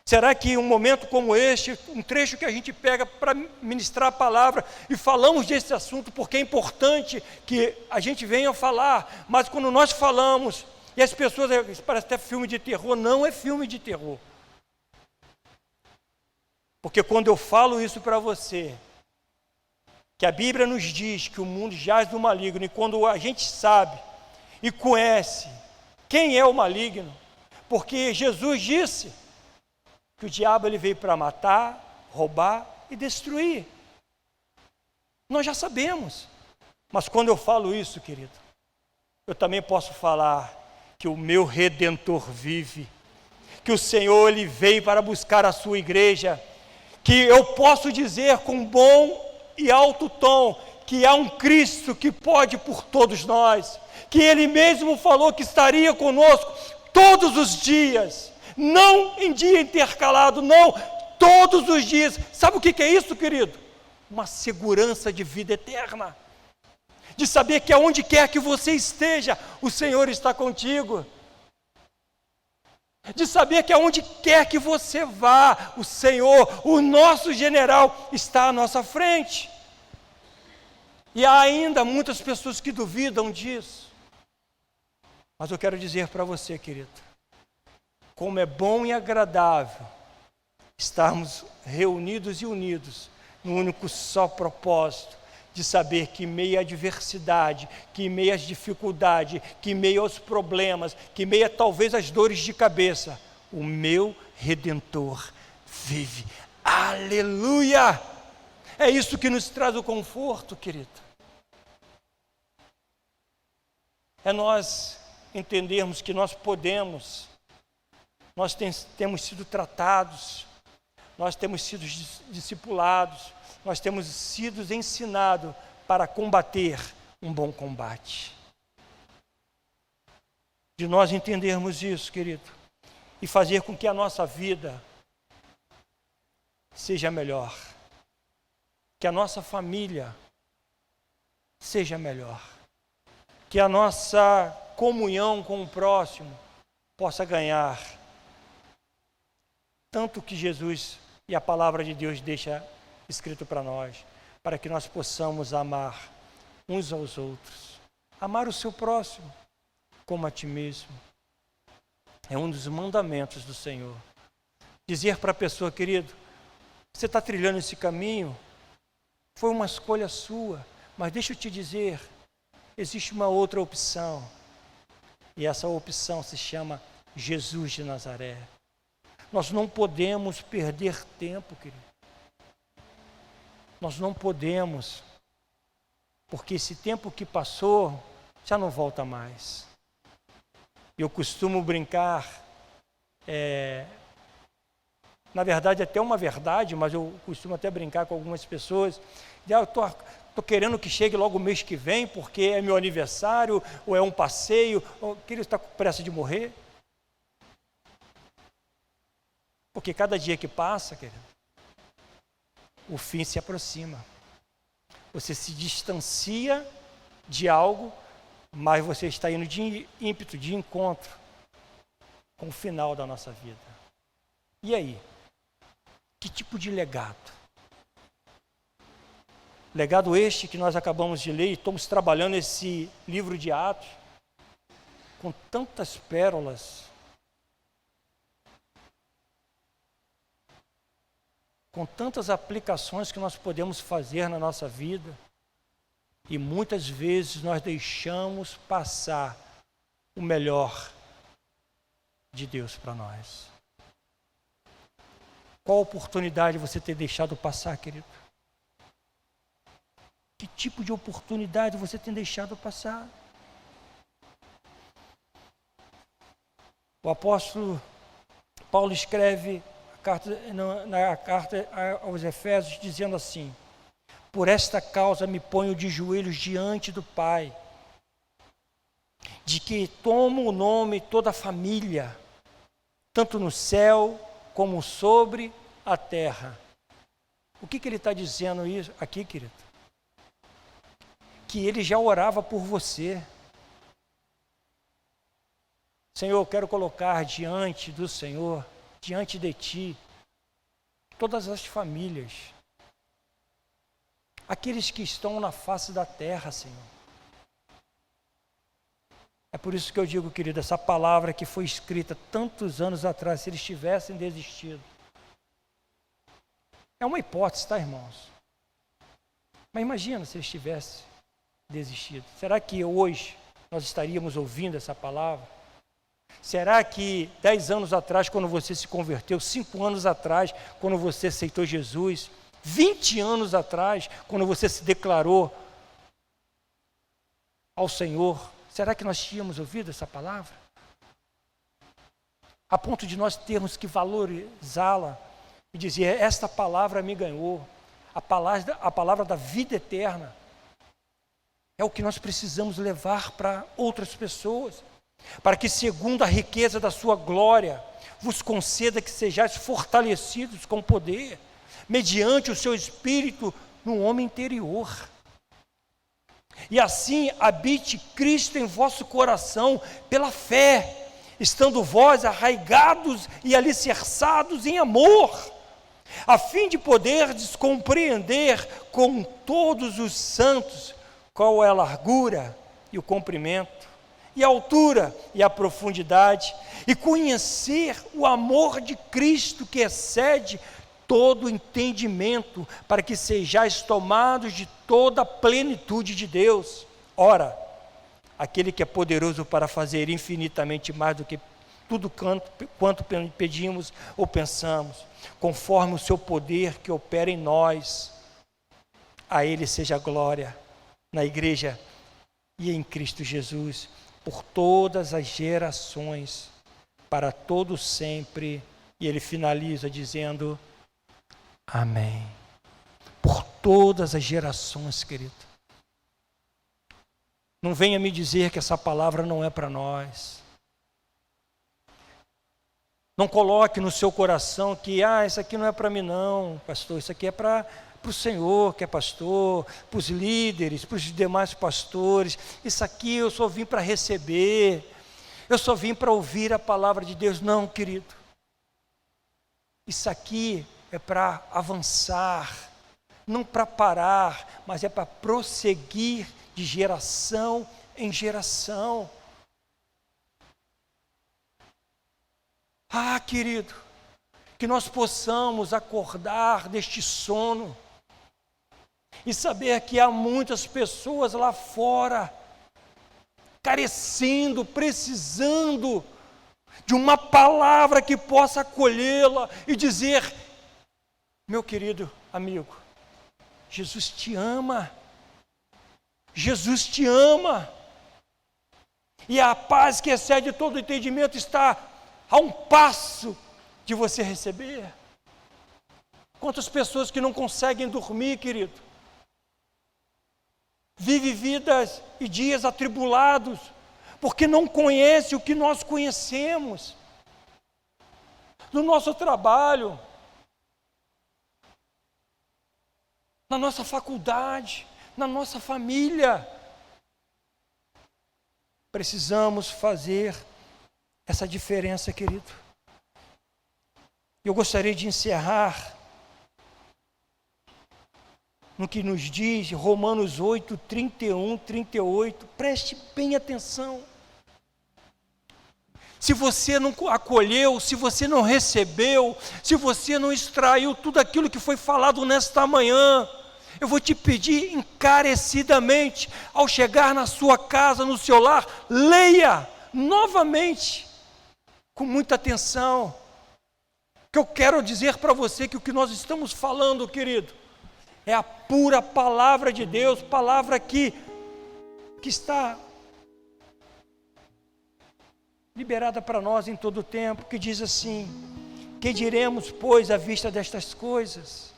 Será que um momento como este, um trecho que a gente pega para ministrar a palavra e falamos desse assunto porque é importante que a gente venha falar, mas quando nós falamos e as pessoas, parece até filme de terror, não é filme de terror. Porque quando eu falo isso para você, que a Bíblia nos diz que o mundo jaz do maligno, e quando a gente sabe e conhece quem é o maligno, porque Jesus disse que o diabo ele veio para matar, roubar e destruir. Nós já sabemos. Mas quando eu falo isso, querido, eu também posso falar que o meu Redentor vive, que o Senhor ele veio para buscar a sua igreja, que eu posso dizer com bom e alto tom que há um Cristo que pode por todos nós, que Ele mesmo falou que estaria conosco todos os dias, não em dia intercalado, não, todos os dias. Sabe o que é isso, querido? Uma segurança de vida eterna, de saber que aonde quer que você esteja, o Senhor está contigo, de saber que aonde quer que você vá, o Senhor, o nosso general, está à nossa frente. E há ainda muitas pessoas que duvidam disso. Mas eu quero dizer para você, querido, como é bom e agradável estarmos reunidos e unidos no único só propósito, de saber que em meio à adversidade, que em meio às dificuldades, que em meio aos problemas, que em meio a talvez às dores de cabeça, o meu Redentor vive. Aleluia! É isso que nos traz o conforto, querido. É nós entendermos que nós podemos, nós temos sido tratados, nós temos sido discipulados, nós temos sido ensinados para combater um bom combate. De nós entendermos isso, querido, e fazer com que a nossa vida seja melhor, que a nossa família seja melhor, que a nossa comunhão com o próximo possa ganhar tanto que Jesus e a palavra de Deus deixa escrito para nós, para que nós possamos amar uns aos outros, amar o seu próximo como a ti mesmo. É um dos mandamentos do Senhor. Dizer para a pessoa, querido, você está trilhando esse caminho, foi uma escolha sua, mas deixa eu te dizer, existe uma outra opção, e essa opção se chama Jesus de Nazaré. Nós não podemos perder tempo, querido. Nós não podemos, porque esse tempo que passou já não volta mais. Eu costumo brincar, na verdade até uma verdade, mas eu costumo até brincar com algumas pessoas, eu estou querendo que chegue logo o mês que vem, porque é meu aniversário, ou é um passeio, ou querido, está com pressa de morrer? Porque cada dia que passa, querido, o fim se aproxima. Você se distancia de algo, mas você está indo de ímpeto, de encontro com o final da nossa vida. E aí? Que tipo de legado? Legado este que nós acabamos de ler e estamos trabalhando esse livro de Atos com tantas pérolas, com tantas aplicações que nós podemos fazer na nossa vida, e muitas vezes nós deixamos passar o melhor de Deus para nós. Qual oportunidade você tem deixado passar, querido? Que tipo de oportunidade você tem deixado passar? O apóstolo Paulo escreve na carta aos Efésios, dizendo assim: por esta causa me ponho de joelhos diante do Pai, de que tomo o nome toda a família, tanto no céu como sobre a terra. O que ele está dizendo isso aqui, querido? Que ele já orava por você. Senhor, eu quero colocar diante do Senhor diante de Ti todas as famílias, aqueles que estão na face da terra, Senhor. É por isso que eu digo, querido, essa palavra que foi escrita tantos anos atrás, se eles tivessem desistido, é uma hipótese, tá, irmãos? Mas imagina se eles tivessem desistido. Será que hoje nós estaríamos ouvindo essa palavra? Será que 10 anos atrás, quando você se converteu, 5 anos atrás, quando você aceitou Jesus, 20 anos atrás, quando você se declarou ao Senhor, será que nós tínhamos ouvido essa palavra? A ponto de nós termos que valorizá-la e dizer, esta palavra me ganhou, a palavra da vida eterna. É o que nós precisamos levar para outras pessoas, para que, segundo a riqueza da sua glória, vos conceda que sejais fortalecidos com poder, mediante o seu Espírito no homem interior. E assim habite Cristo em vosso coração pela fé, estando vós arraigados e alicerçados em amor, a fim de poderdes compreender com todos os santos qual é a largura e o comprimento, e a altura e a profundidade, e conhecer o amor de Cristo que excede todo entendimento, para que sejais tomados de toda a plenitude de Deus. Ora, aquele que é poderoso para fazer infinitamente mais do que tudo quanto pedimos ou pensamos, conforme o seu poder que opera em nós, a Ele seja a glória na igreja e em Cristo Jesus, por todas as gerações, para todo sempre. E ele finaliza dizendo, amém. Por todas as gerações, querido. Não venha me dizer que essa palavra não é para nós. Não coloque no seu coração que, isso aqui não é para mim não, pastor, isso aqui é para o Senhor que é pastor, para os líderes, para os demais pastores. Isso aqui eu só vim para receber, eu só vim para ouvir a palavra de Deus. Não, querido. Isso aqui é para avançar, não para parar, mas é para prosseguir de geração em geração. Querido, que nós possamos acordar deste sono e saber que há muitas pessoas lá fora carecendo, precisando de uma palavra que possa acolhê-la e dizer, meu querido amigo, Jesus te ama, Jesus te ama, e a paz que excede todo entendimento está a um passo de você receber. Quantas pessoas que não conseguem dormir, querido, vivem vidas e dias atribulados, porque não conhecem o que nós conhecemos, no nosso trabalho, na nossa faculdade, na nossa família. Precisamos fazer essa diferença, querido. Eu gostaria de encerrar no que nos diz Romanos 8, 31, 38. Preste bem atenção. Se você não acolheu, se você não recebeu, se você não extraiu tudo aquilo que foi falado nesta manhã, eu vou te pedir encarecidamente, ao chegar na sua casa, no seu lar, leia novamente, com muita atenção, que eu quero dizer para você que o que nós estamos falando, querido, é a pura palavra de Deus, palavra que está liberada para nós em todo o tempo, que diz assim, que diremos, pois, à vista destas coisas?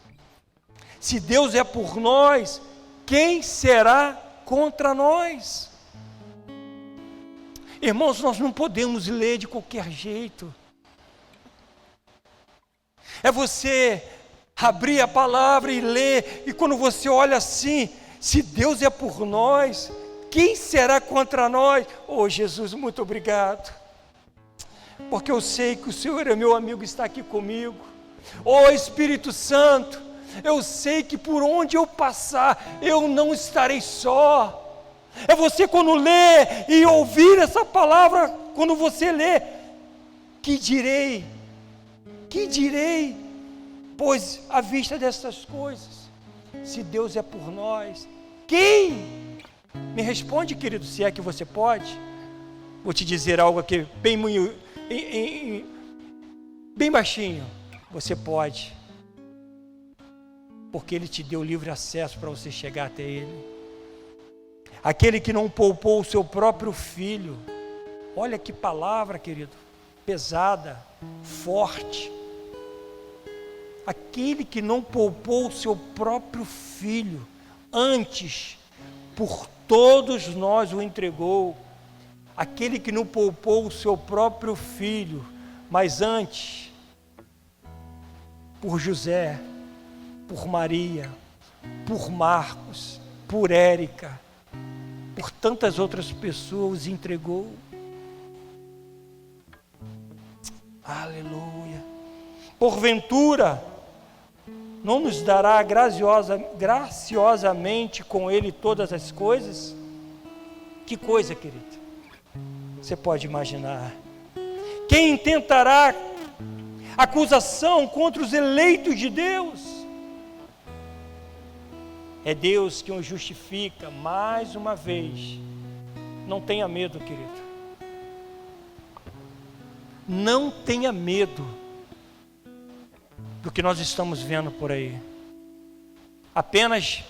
Se Deus é por nós, quem será contra nós? Irmãos, nós não podemos ler de qualquer jeito. É você abrir a palavra e ler, e quando você olha assim, se Deus é por nós, quem será contra nós? Oh, Jesus, muito obrigado. porque eu sei que o Senhor é meu amigo, está aqui comigo. Ó Espírito Santo, eu sei que por onde eu passar, eu não estarei só. É você quando lê e ouvir essa palavra, quando você lê, que direi, pois à vista dessas coisas, se Deus é por nós, quem? Me responde, querido, se é que você pode. Vou te dizer algo aqui bem baixinho. Você pode, porque Ele te deu livre acesso para você chegar até Ele. Aquele que não poupou o seu próprio filho. Olha que palavra, querido, pesada, forte. Aquele que não poupou o seu próprio filho, antes por todos nós o entregou. Aquele que não poupou o seu próprio filho, mas antes, por José, por Maria, por Marcos, por Érica, por tantas outras pessoas entregou. Aleluia. Porventura, não nos dará graciosamente com Ele todas as coisas? Que coisa, querido? Você pode imaginar. Quem intentará acusação contra os eleitos de Deus? É Deus que os justifica. Mais uma vez, não tenha medo, querido. Não tenha medo do que nós estamos vendo por aí. Apenas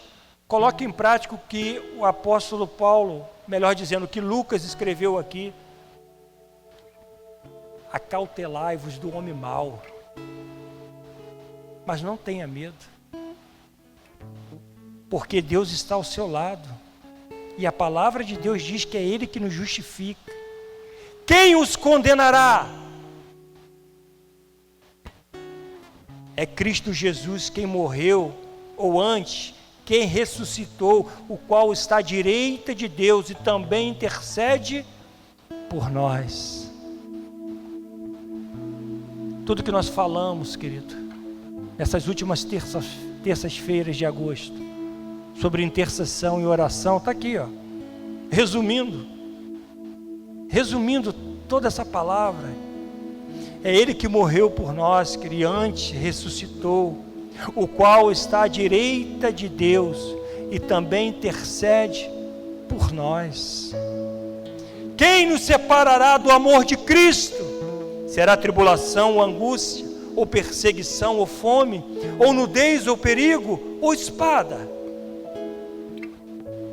coloque em prática o que o apóstolo Paulo, melhor dizendo, o que Lucas escreveu aqui. Acautelai-vos do homem mau, mas não tenha medo, porque Deus está ao seu lado, e a palavra de Deus diz que é Ele que nos justifica. Quem os condenará? É Cristo Jesus quem morreu, ou antes, quem ressuscitou, o qual está à direita de Deus e também intercede por nós. Tudo que nós falamos, querido, nessas últimas terças-feiras de agosto, sobre intercessão e oração, está aqui, ó, resumindo toda essa palavra. É Ele que morreu por nós, que antes ressuscitou, o qual está à direita de Deus e também intercede por nós. Quem nos separará do amor de Cristo? Será tribulação ou angústia, ou perseguição ou fome, ou nudez ou perigo, ou espada?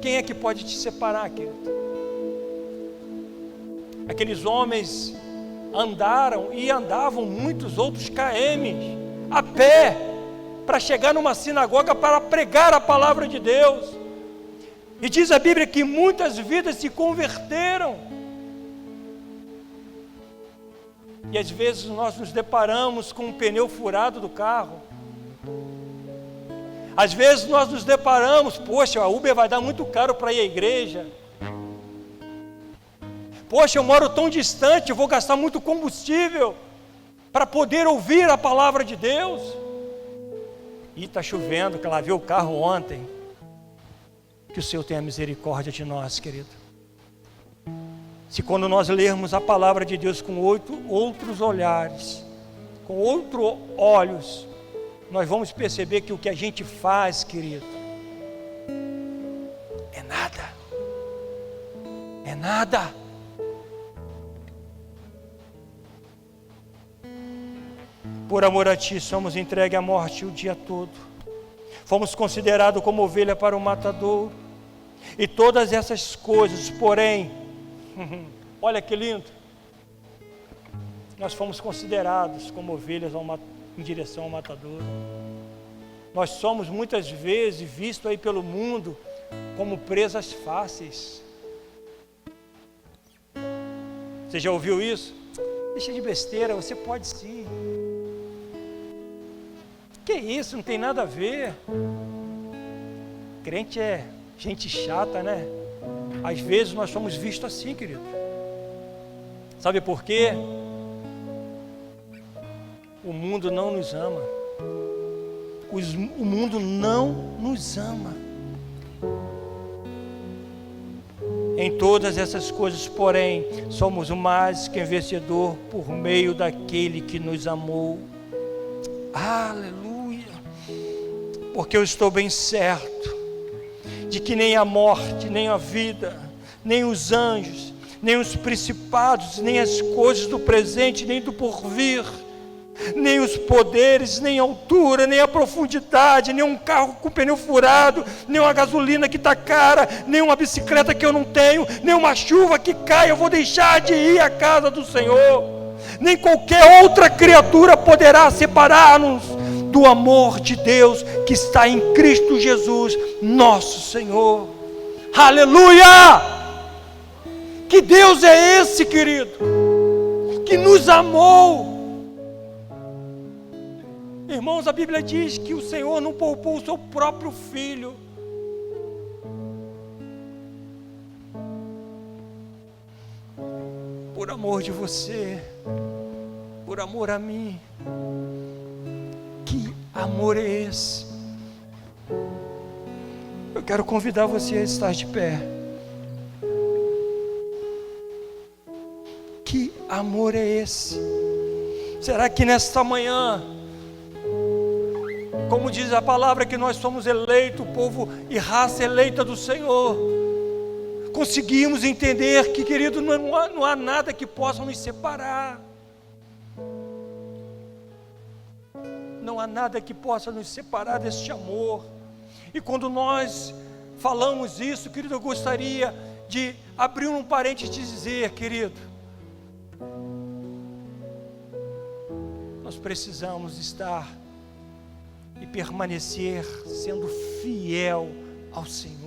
Quem é que pode te separar, querido? Aqueles homens andavam muitos outros km a pé para chegar numa sinagoga para pregar a palavra de Deus. E diz a Bíblia que muitas vidas se converteram. E às vezes nós nos deparamos com um pneu furado do carro. Às vezes nós nos deparamos, poxa, a Uber vai dar muito caro para ir à igreja. Poxa, eu moro tão distante, eu vou gastar muito combustível para poder ouvir a palavra de Deus. E está chovendo, que lavei o carro ontem. Que o Senhor tenha misericórdia de nós, querido. Se quando nós lermos a palavra de Deus com outros olhares, com outros olhos, nós vamos perceber que o que a gente faz, querido, é nada. É nada. Por amor a Ti, somos entregues à morte o dia todo. Fomos considerados como ovelha para o matadouro. E todas essas coisas, porém, olha que lindo, nós fomos considerados como ovelhas em direção ao matadouro. Nós somos muitas vezes vistos aí pelo mundo como presas fáceis. Você já ouviu isso? Deixa de besteira, você pode sim. Que isso, não tem nada a ver. Crente é gente chata, né? Às vezes nós somos vistos assim, querido. Sabe por quê? O mundo não nos ama. O mundo não nos ama. Em todas essas coisas, porém, somos mais que vencedor por meio daquele que nos amou. Aleluia! Porque eu estou bem certo de que nem a morte, nem a vida, nem os anjos, nem os principados, nem as coisas do presente, nem do porvir, nem os poderes, nem a altura, nem a profundidade, nem um carro com pneu furado, nem uma gasolina que está cara, nem uma bicicleta que eu não tenho, nem uma chuva que cai, eu vou deixar de ir à casa do Senhor. Nem qualquer outra criatura poderá separar-nos do amor de Deus que está em Cristo Jesus, nosso Senhor. Aleluia! Que Deus é esse, querido, que nos amou. Irmãos, a Bíblia diz que o Senhor não poupou o seu próprio Filho. Por amor de você, por amor a mim. Que amor é esse? Eu quero convidar você a estar de pé. Que amor é esse? Será que nesta manhã, como diz a palavra, que nós somos eleito, povo e raça eleita do Senhor, conseguimos entender que, querido, não há nada que possa nos separar. Não há nada que possa nos separar deste amor. E quando nós falamos isso, querido, eu gostaria de abrir um parênteses e dizer, querido, nós precisamos estar e permanecer sendo fiel ao Senhor.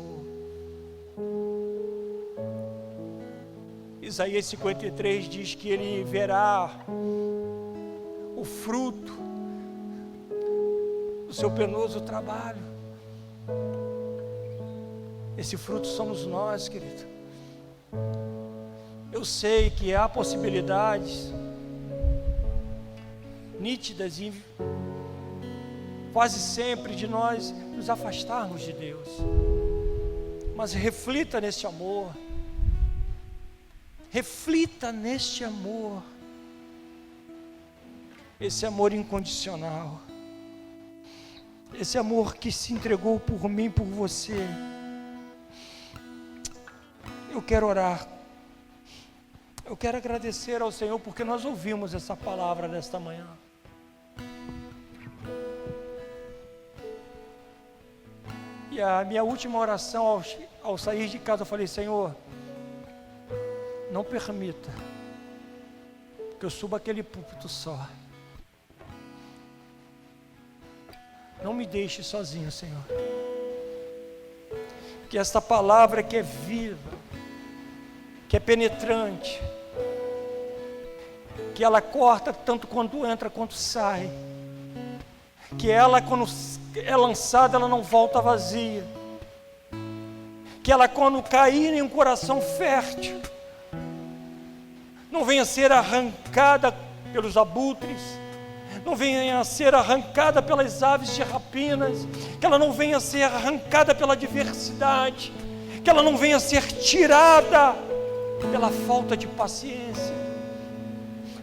Isaías 53 diz que Ele verá o fruto do seu penoso trabalho. Esse fruto somos nós, querido. Eu sei que há possibilidades nítidas e quase sempre de nós nos afastarmos de Deus, mas reflita neste amor, reflita neste amor, esse amor incondicional, esse amor que se entregou por mim, por você. Eu quero orar, eu quero agradecer ao Senhor porque nós ouvimos essa palavra nesta manhã. E a minha última oração ao sair de casa, eu falei: Senhor, não permita que eu suba aquele púlpito só. Não me deixe sozinho, Senhor. Que esta palavra que é viva, que é penetrante, que ela corta tanto quando entra quanto sai, que ela, quando é lançada, ela não volta vazia, que ela, quando cair em um coração fértil, não venha a ser arrancada pelos abutres, não venha a ser arrancada pelas aves de rapinas, que ela não venha a ser arrancada pela adversidade, que ela não venha a ser tirada pela falta de paciência,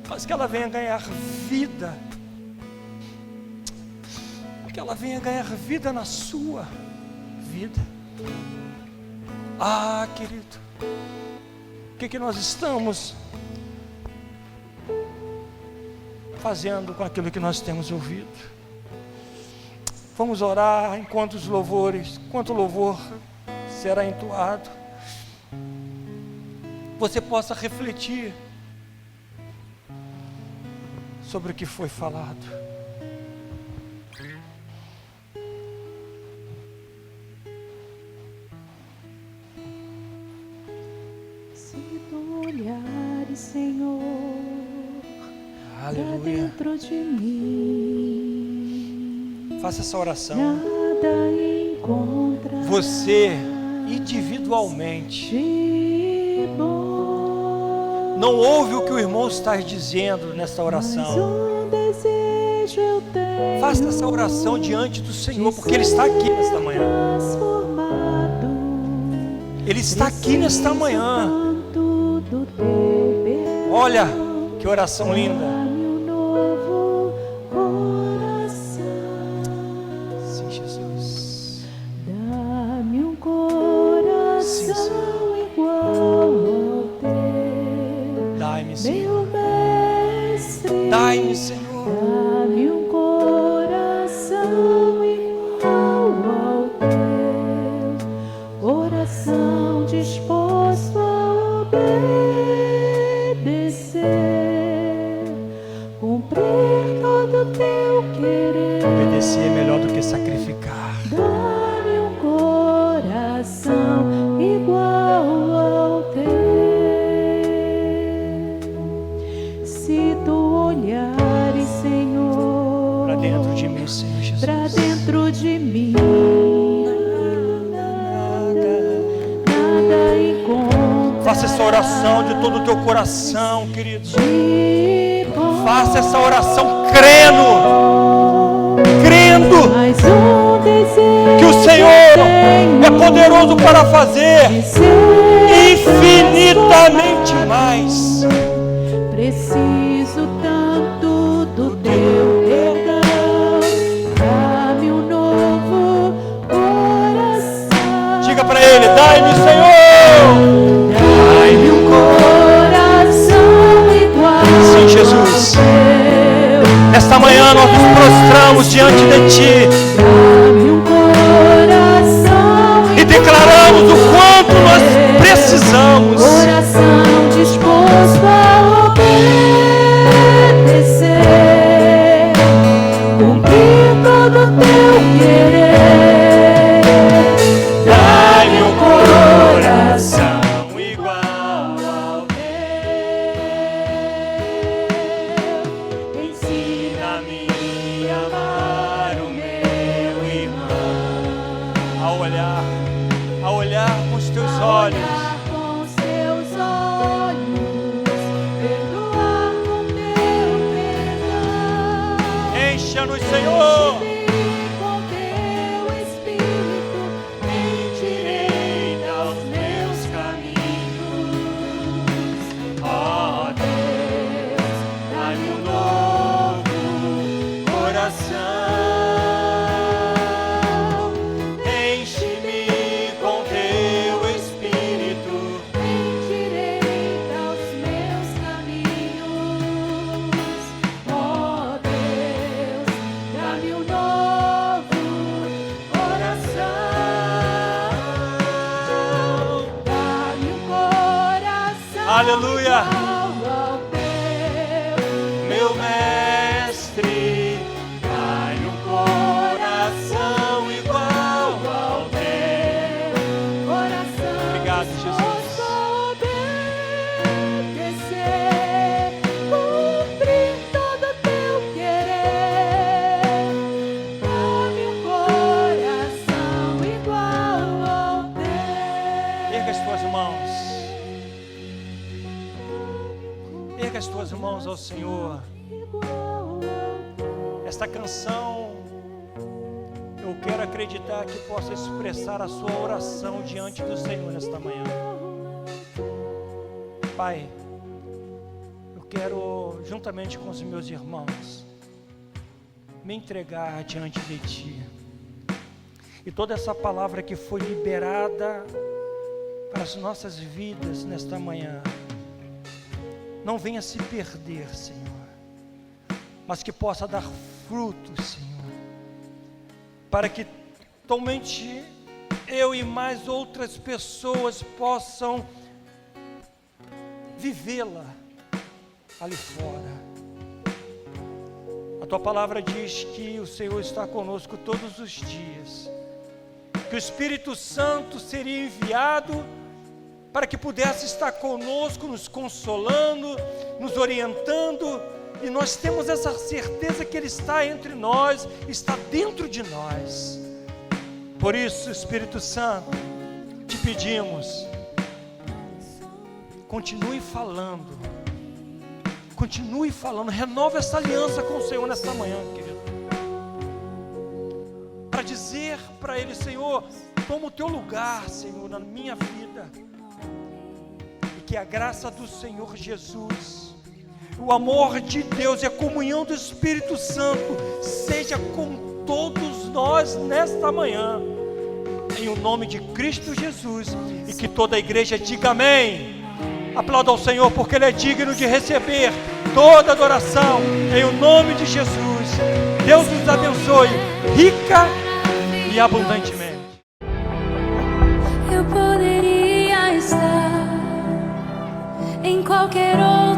mas que ela venha ganhar vida, que ela venha ganhar vida na sua vida. Ah, querido, o que nós estamos fazendo com aquilo que nós temos ouvido? Vamos orar enquanto o louvor será entoado. Você possa refletir sobre o que foi falado. Se tu olhares, Senhor, Aleluia. pra dentro de mim, Faça essa oração. nada encontra Você individualmente. de bom. Não ouve o que o irmão está dizendo nesta oração. Mas um desejo desejo eu tenho. Faça essa oração diante do Senhor, porque Ele está aqui nesta manhã. Transformado. Ele está aqui nesta manhã. Tanto do teu perdão. Olha que oração linda. Dá-me um novo coração. Sim, Jesus. Dá-me um coração igual ao teu. Dai-me, Senhor. Meu mestre. Dai-me, Senhor. Dá-me um coração igual ao teu, coração disposto a obedecer, cumprir todo o teu querer. Obedecer é melhor do que sacrificar. Dá-me um coração igual ao teu. Se tu olhares, Senhor, Para dentro de mim, Senhor Jesus. pra dentro de mim, nada encontra. Faça essa oração de todo o teu coração, querido. De bom. Faça essa oração crendo, Mas um desejo que o Senhor tenho é poderoso para fazer de ser infinitamente mais. Preciso tanto do teu perdão. Dá-me um novo coração. Diga para Ele: dai-me, Senhor. Dá-me um coração igual Sim, Jesus. ao teu. Nesta manhã nós nos prostramos diante de Ti Dá-me um coração e declaramos o quanto nós precisamos. coração disposto a obedecer, cumprir todo o teu querer. Dai-me um coração igual ao teu. Ensina-me a amar o meu irmão. A olhar com os teus olhos. Olhar com seus olhos, perdoar com teu perdão. Encha-nos, Senhor. Com teu Espírito, Endireita os meus caminhos. Ó Deus, dá-me um novo coração. Enche-me com teu Espírito. endireita os meus caminhos. Ó Deus, dá-me um novo coração. Dá-me um coração Aleluia. igual ao teu. Meu mestre, dai-me um coração igual ao teu. Coração Obrigado, Jesus. disposto a obedecer, cumprir todo o teu querer. Dá-me um coração igual ao teu. Erga as tuas mãos. Erga as tuas mãos ao Senhor. Igual ao teu. Esta canção, eu quero acreditar que possa expressar a sua oração diante do Senhor nesta manhã. Pai, eu quero, juntamente com os meus irmãos, me entregar diante de Ti. E toda essa palavra que foi liberada para as nossas vidas nesta manhã, não venha se perder, Senhor, mas que possa dar frutos, Senhor, para que somente eu e mais outras pessoas possam vivê-la ali fora. A Tua palavra diz que o Senhor está conosco todos os dias, que o Espírito Santo seria enviado para que pudesse estar conosco, nos consolando, nos orientando, e nós temos essa certeza que Ele está entre nós, está dentro de nós. Por isso, Espírito Santo, te pedimos, continue falando, renova essa aliança com o Senhor nesta manhã, querido. para dizer para Ele: Senhor, toma o teu lugar, Senhor, na minha vida. E que a graça do Senhor Jesus, o amor de Deus e a comunhão do Espírito Santo seja com todos nós nesta manhã, em o nome de Cristo Jesus. E que toda a igreja diga amém. Aplauda ao Senhor, porque Ele é digno de receber toda adoração, em o nome de Jesus. Deus nos abençoe rica e abundantemente. Eu poderia estar em qualquer outro